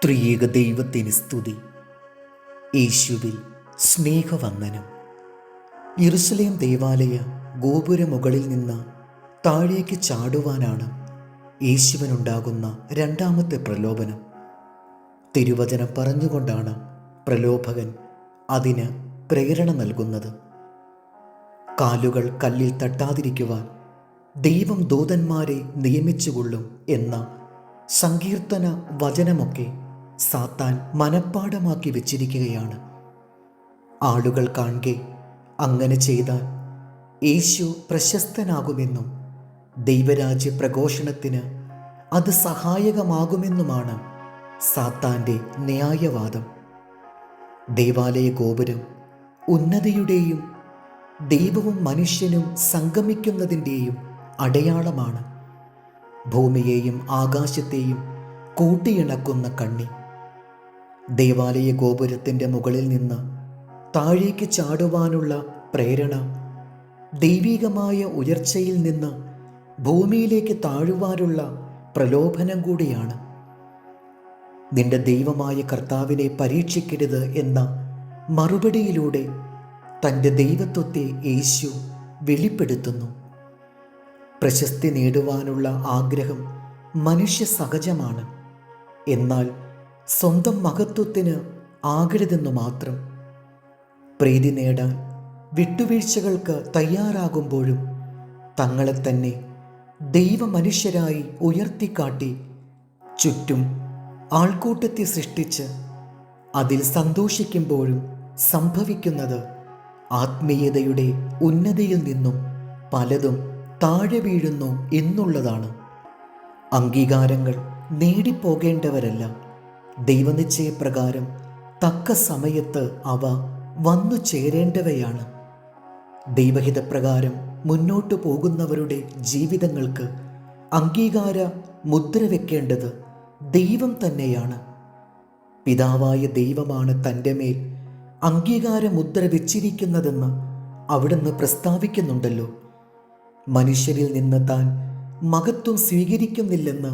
ത്രിയേക ദൈവത്തിന് സ്തുതി. യേശുവിൽ സ്നേഹവന്ദനം. യെരുശലേം ദേവാലയ ഗോപുരമുകളിൽ നിന്ന് താഴേക്ക് ചാടുവാനാണ് യേശുവിനുണ്ടാകുന്ന രണ്ടാമത്തെ പ്രലോഭനം. തിരുവചനം പറഞ്ഞുകൊണ്ടാണ് പ്രലോഭകൻ അതിന് പ്രേരണ നൽകുന്നത്. കാലുകൾ കല്ലിൽ തട്ടാതിരിക്കുവാൻ ദൈവം ദൂതന്മാരെ നിയമിച്ചുകൊള്ളും എന്ന സങ്കീർത്തന വചനമൊക്കെ സാത്താൻ മനഃപ്പാഠമാക്കി വെച്ചിരിക്കുകയാണ്. ആളുകൾ കാണെ അങ്ങനെ ചെയ്താൽ യേശു പ്രശസ്തനാകുമെന്നും ദൈവരാജ്യ പ്രഘോഷണത്തിന് അത് സഹായകമാകുമെന്നുമാണ് സാത്താൻ്റെ ന്യായവാദം. ദേവാലയ ഗോപുരം ഉന്നതിയുടെയും ദൈവവും മനുഷ്യനും സംഗമിക്കുന്നതിൻ്റെയും അടയാളമാണ്. ഭൂമിയെയും ആകാശത്തെയും കൂട്ടിയിണക്കുന്ന കണ്ണി. ദേവാലയ ഗോപുരത്തിൻ്റെ മുകളിൽ നിന്ന് താഴേക്ക് ചാടുവാനുള്ള പ്രേരണ ദൈവികമായ ഉയർച്ചയിൽ നിന്ന് ഭൂമിയിലേക്ക് താഴുവാനുള്ള പ്രലോഭനം കൂടിയാണ്. നിന്റെ ദൈവമായ കർത്താവിനെ പരീക്ഷിക്കരുത് എന്ന മറുപടിയിലൂടെ തൻ്റെ ദൈവത്വത്തെ യേശു വെളിപ്പെടുത്തുന്നു. പ്രശസ്തി നേടുവാനുള്ള ആഗ്രഹം മനുഷ്യ സഹജമാണ്. എന്നാൽ സ്വന്തം മഹത്വത്തിന് ആകരുതെന്നു മാത്രം. പ്രീതി നേടാൻ വിട്ടുവീഴ്ചകൾക്ക് തയ്യാറാകുമ്പോഴും തങ്ങളെ തന്നെ ദൈവമനുഷ്യരായി ഉയർത്തിക്കാട്ടി ചുറ്റും ആൾക്കൂട്ടത്തെ സൃഷ്ടിച്ച് അതിൽ സന്തോഷിക്കുമ്പോഴും സംഭവിക്കുന്നത് ആത്മീയതയുടെ ഉന്നതിയിൽ നിന്നും പലതും താഴെ വീഴുന്നു എന്നുള്ളതാണ്. അംഗീകാരങ്ങൾ നേടിപ്പോകേണ്ടവരല്ല. ദൈവനിശ്ചയപ്രകാരം തക്ക സമയത്ത് അവ വന്നു ചേരേണ്ടവയാണ്. ദൈവഹിതപ്രകാരം മുന്നോട്ടു പോകുന്നവരുടെ ജീവിതങ്ങൾക്ക് അംഗീകാര മുദ്ര വെക്കേണ്ടത് ദൈവം തന്നെയാണ്. പിതാവായ ദൈവമാണ് തൻ്റെ മേൽ അംഗീകാര മുദ്ര വെച്ചിരിക്കുന്നതെന്ന് അവിടുന്ന് പ്രസ്താവിക്കുന്നുണ്ടല്ലോ. മനുഷ്യരിൽ നിന്ന് താൻ മഹത്വം സ്വീകരിക്കുന്നില്ലെന്ന്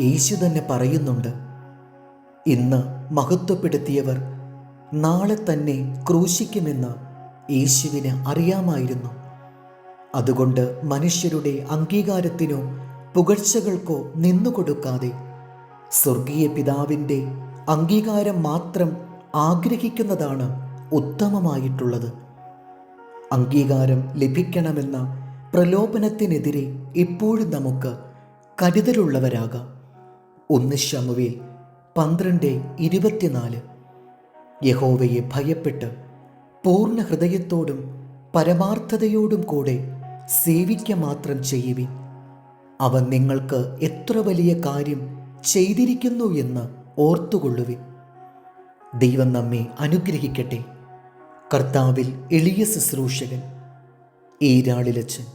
യേശു തന്നെ പറയുന്നുണ്ട്. ഇന്ന് മഹത്വപ്പെടുത്തിയവർ നാളെ തന്നെ ക്രൂശിക്കുമെന്ന് യേശുവിന് അറിയാമായിരുന്നു. അതുകൊണ്ട് മനുഷ്യരുടെ അംഗീകാരത്തിനോ പുകഴ്ചകൾക്കോ നിന്നുകൊടുക്കാതെ സ്വർഗീയ പിതാവിൻ്റെ അംഗീകാരം മാത്രം ആഗ്രഹിക്കുന്നതാണ് ഉത്തമമായിട്ടുള്ളത്. അംഗീകാരം ലഭിക്കണമെന്ന പ്രലോഭനത്തിനെതിരെ എപ്പോഴും നമുക്ക് കരുതലുള്ളവരാകാം. 1 ശമൂവേൽ 12:24. യഹോവയെ ഭയപ്പെട്ട് പൂർണ്ണ ഹൃദയത്തോടും പരമാർത്ഥതയോടും കൂടെ സേവിക്ക മാത്രം ചെയ്യുവിൻ. അവൻ നിങ്ങൾക്ക് എത്ര വലിയ കാര്യം ചെയ്തിരിക്കുന്നു എന്ന് ഓർത്തുകൊള്ളുവിൻ. ദൈവം നമ്മെ അനുഗ്രഹിക്കട്ടെ. കർത്താവിൽ എളിയ ശുശ്രൂഷകൻ ഈരാളിലച്ചൻ.